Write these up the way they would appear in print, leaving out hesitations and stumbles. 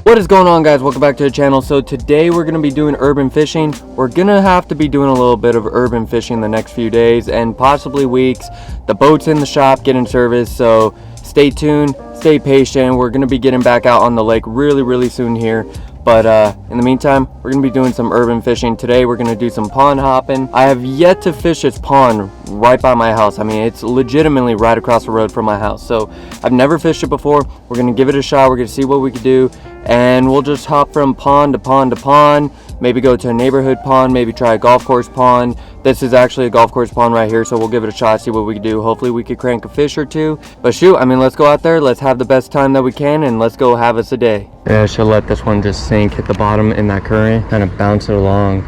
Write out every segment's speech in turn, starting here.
What is going on, guys? Welcome back to the channel. So today we're going to be doing urban fishing. We're going to have to be doing a little bit of urban fishing the next few days and possibly weeks. The boat's in the shop getting service, so stay tuned, stay patient. We're going to be getting back out on the lake really soon here. But in the meantime, we're going to be doing some urban fishing. Today we're going to do some pond hopping. I have yet to fish this pond right by my house. I mean, it's legitimately right across the road from my house. So I've never fished it before. We're going to give it a shot. We're going to see what we can do. And we'll just hop from pond to pond to pond. Maybe go to a neighborhood pond. Maybe try a golf course pond. This is actually a golf course pond right here. So we'll give it a shot, see what we can do. Hopefully we could crank a fish or two. But shoot, I mean, let's go out there. Let's have the best time that we can. And let's go have us a day. Yeah, I should let this one just sink, hit the bottom in that current, kind of bounce it along,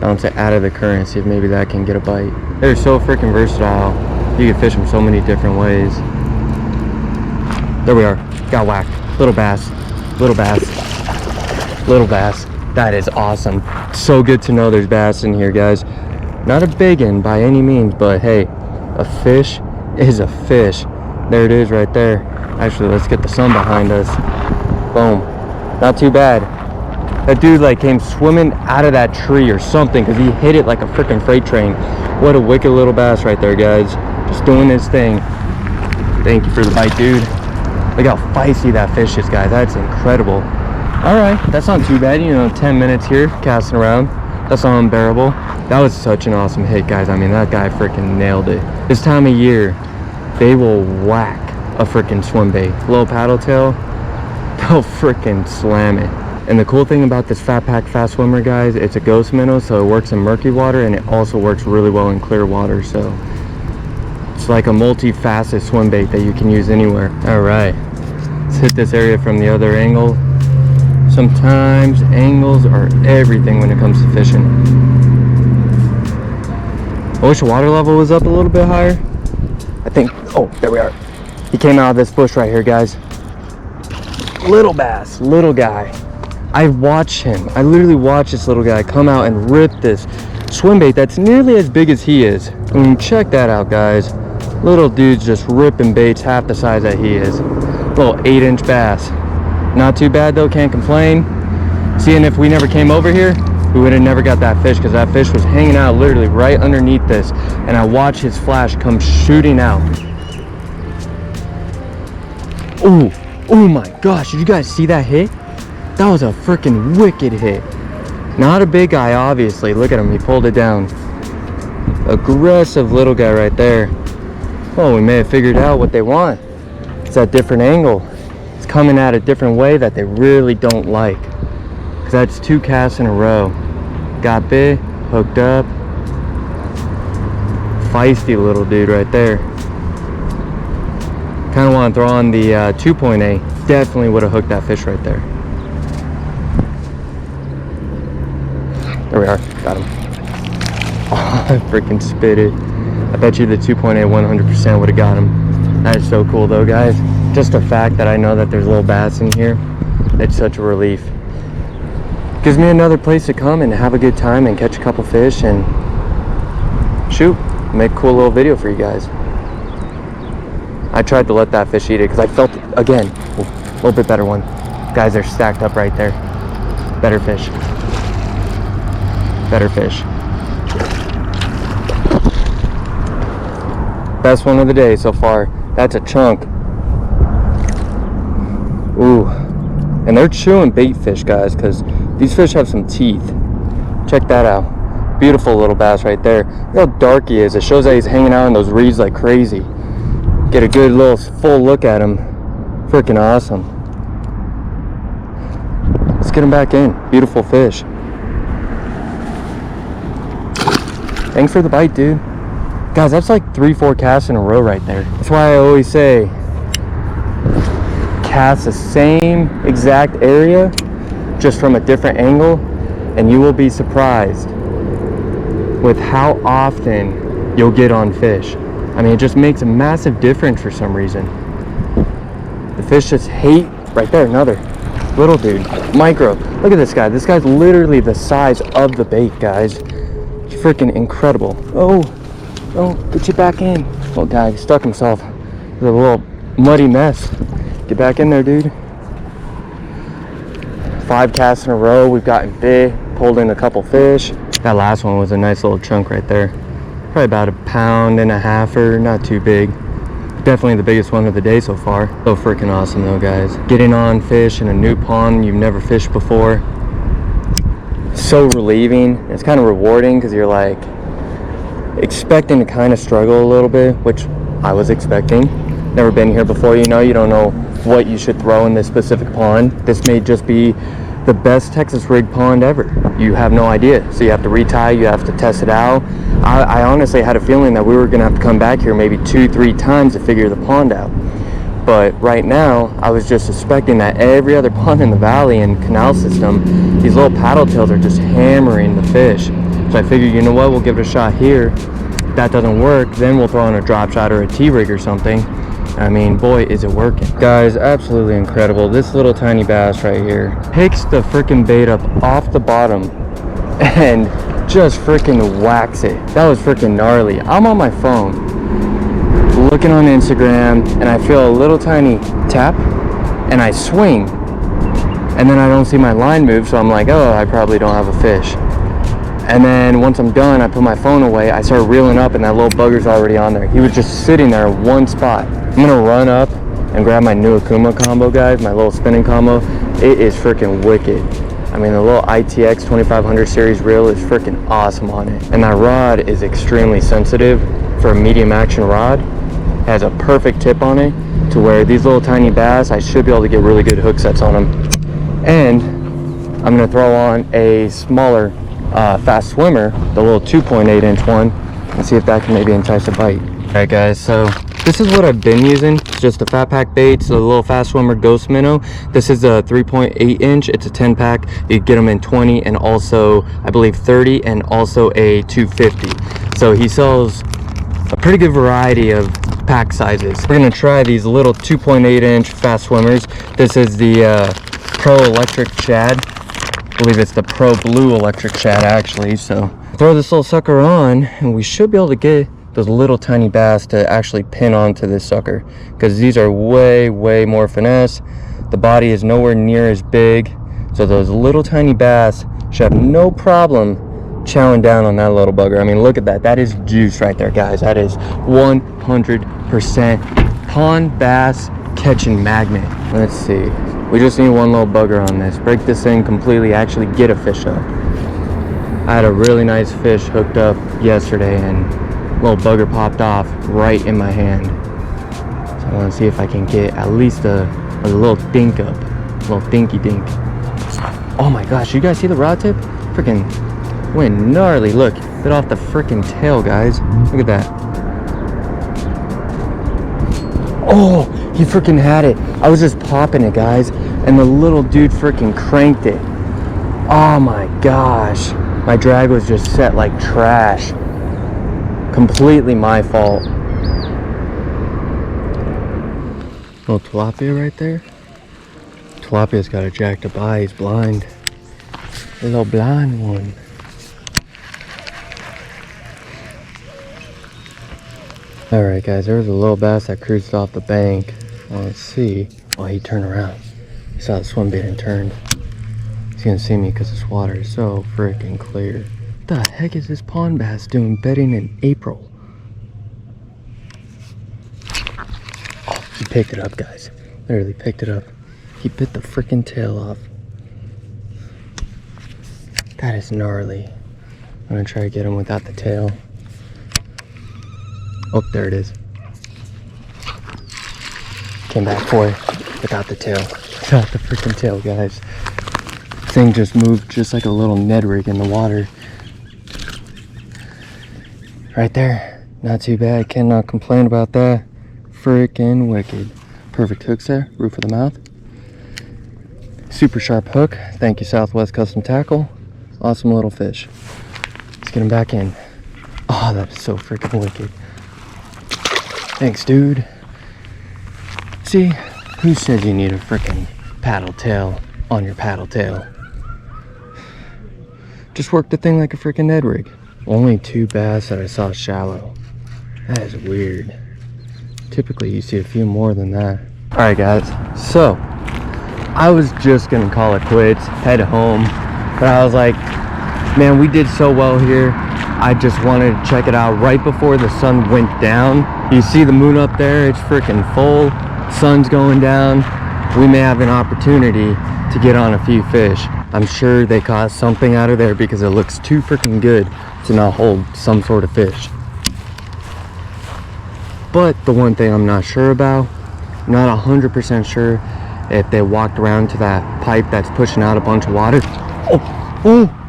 bounce it out of the current, see if maybe that can get a bite. They're so freaking versatile. You can fish them so many different ways. There we are, got whacked. Little bass, little bass, little bass. That is awesome. So good to know there's bass in here, guys. Not a big one by any means, but hey, a fish is a fish. There it is right there. Actually, let's get the sun behind us. Boom. Not too bad. That dude like came swimming out of that tree or something because he hit it like a freaking freight train. What a wicked little bass right there, guys. Just doing his thing. Thank you for the bite, dude. Look how feisty that fish is, guys. That's incredible. Alright, that's not too bad. You know, 10 minutes here casting around. That's not unbearable. That was such an awesome hit, guys. I mean, that guy freaking nailed it. This time of year, they will whack a freaking swim bait. Little paddle tail, they'll freaking slam it. And the cool thing about this Fat Pack Fast Swimmer, guys, it's a ghost minnow, so it works in murky water and it also works really well in clear water. So it's like a multi-facet swim bait that you can use anywhere. All right, let's hit this area from the other angle. Sometimes angles are everything when it comes to fishing. I wish the water level was up a little bit higher. I think, oh, there we are. He came out of this bush right here, guys. Little bass, little guy. I watched him. I literally watched this little guy come out and rip this swim bait that's nearly as big as he is. I mean, check that out, guys. Little dude's just ripping baits half the size that he is. Little 8-inch bass. Not too bad though, can't complain. Seeing if we never came over here, we would have never got that fish because that fish was hanging out literally right underneath this. And I watched his flash come shooting out. Ooh. Oh my gosh, did you guys see that hit? That was a freaking wicked hit. Not a big guy, obviously. Look at him, he pulled it down. Aggressive little guy right there. Oh, we may have figured out what they want. It's that different angle. It's coming at a different way that they really don't like. Because that's 2 casts in a row. Got bit, hooked up. Feisty little dude right there. Kind of want to throw on the 2.8. Definitely would have hooked that fish right there. There we are. Got him. Oh, I freaking spit it. I bet you the 2.8 100% would have got him. That is so cool though, guys. Just the fact that I know that there's little bass in here, it's such a relief. Gives me another place to come and have a good time and catch a couple fish and shoot, make a cool little video for you guys. I tried to let that fish eat it because I felt, again, a little bit better one. Guys, they're stacked up right there. Better fish. Better fish. Best one of the day so far. That's a chunk. Ooh. And they're chewing bait fish, guys, because these fish have some teeth. Check that out. Beautiful little bass right there. Look how dark he is. It shows that he's hanging out in those reeds like crazy. Get a good little full look at him. Freaking awesome. Let's get him back in. Beautiful fish. Thanks for the bite, dude. Guys, that's like 3-4 casts in a row right there. That's why I always say cast the same exact area just from a different angle and you will be surprised with how often you'll get on fish. I mean, it just makes a massive difference for some reason. The fish just hate, right there, another little dude, micro. Look at this guy. This guy's literally the size of the bait, guys. It's freaking incredible. Oh, get you back in. Little guy stuck himself with a little muddy mess. Get back in there, dude. 5 casts in a row. We've gotten bit, pulled in a couple fish. That last one was a nice little chunk right there. Probably about 1.5 pounds, or not too big. Definitely the biggest one of the day so far. So freaking awesome though, guys. Getting on fish in a new pond you've never fished before. So relieving. It's kind of rewarding because you're like expecting to kind of struggle a little bit, which I was expecting. Never been here before, you know, you don't know what you should throw in this specific pond. This may just be the best Texas rig pond ever. You have no idea. So you have to retie, you have to test it out. I honestly had a feeling that we were gonna have to come back here maybe 2-3 times to figure the pond out. But right now, I was just suspecting that every other pond in the valley and canal system, these little paddle tails are just hammering the fish. So I figured, you know what, we'll give it a shot here. If that doesn't work, then we'll throw on a drop shot or a T-rig or something. I mean, boy, is it working. Guys, absolutely incredible. This little tiny bass right here picks the freaking bait up off the bottom and just freaking whacks it. That was freaking gnarly. I'm on my phone looking on Instagram and I feel a little tiny tap and I swing and then I don't see my line move, so I'm like, oh, I probably don't have a fish. And then once I'm done, I put my phone away, I start reeling up and that little bugger's already on there. He was just sitting there in one spot. I'm gonna run up and grab my new Akuma combo, guys, my little spinning combo. It is freaking wicked. I mean, the little ITX 2500 series reel is freaking awesome on it. And that rod is extremely sensitive for a medium action rod. It has a perfect tip on it to where these little tiny bass, I should be able to get really good hook sets on them. And I'm gonna throw on a smaller fast swimmer, the little 2.8 inch one, and see if that can maybe entice a bite. All right, guys, so this is what I've been using. It's just a fat pack baits, a little fast swimmer ghost minnow. This is a 3.8 inch. It's a 10 pack. You get them in 20 and also I believe 30 and also a 250. So he sells a pretty good variety of pack sizes. We're gonna try these little 2.8 inch fast swimmers. This is the Pro Electric Shad. I believe it's the Pro Blue Electric Shad actually. So throw this little sucker on and we should be able to get those little tiny bass to actually pin onto this sucker, because these are way more finesse. The body is nowhere near as big, so those little tiny bass should have no problem chowing down on that little bugger. I mean, look at that. That is juice right there, guys. That is 100% pond bass catching magnet. Let's see, we just need one little bugger on this. Break this thing completely, actually get a fish up. I had a really nice fish hooked up yesterday and little bugger popped off right in my hand. So I want to see if I can get at least a little dink up, a little dinky dink. Oh my gosh, you guys see the rod tip? Freaking went gnarly. Look, bit off the freaking tail, guys. Look at that. Oh, he freaking had it. I was just popping it, guys, and the little dude freaking cranked it. Oh my gosh, my drag was just set like trash. Completely my fault. Little tilapia right there. Tilapia's got a jacked up eye. He's blind. A little blind one. Alright, guys, there was a little bass that cruised off the bank. Well, let's see. Oh, he turned around. He saw the swim bait and turned. He's gonna see me because this water is so freaking clear. What the heck is this pond bass doing bedding in April? Oh, he picked it up, guys. Literally picked it up. He bit the freaking tail off. That is gnarly. I'm gonna try to get him without the tail. Oh, there it is. Came back for it without the tail. Without the freaking tail, guys. Thing just moved just like a little Ned rig in the water. Right there, not too bad. Cannot complain about that. Freaking wicked. Perfect hooks there, roof of the mouth. Super sharp hook. Thank you, Southwest Custom Tackle. Awesome little fish. Let's get him back in. Oh, that is so freaking wicked. Thanks, dude. See, who says you need a freaking paddle tail on your paddle tail? Just work the thing like a freaking Ned rig. Only 2 bass that I saw shallow. That is weird. Typically you see a few more than that. Alright, guys, so I was just gonna call it quits, head home, but I was like, man, we did so well here. I just wanted to check it out right before the sun went down. You see the moon up there? It's freaking full. Sun's going down. We may have an opportunity to get on a few fish. I'm sure they caught something out of there because it looks too freaking good to not hold some sort of fish. But the one thing I'm not sure about, not 100% sure if they walked around to that pipe that's pushing out a bunch of water. Oh!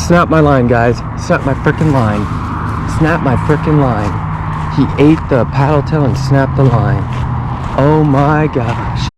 Snap my line, guys. Snap my freaking line. Snap my freaking line. He ate the paddle tail and snapped the line. Oh my gosh.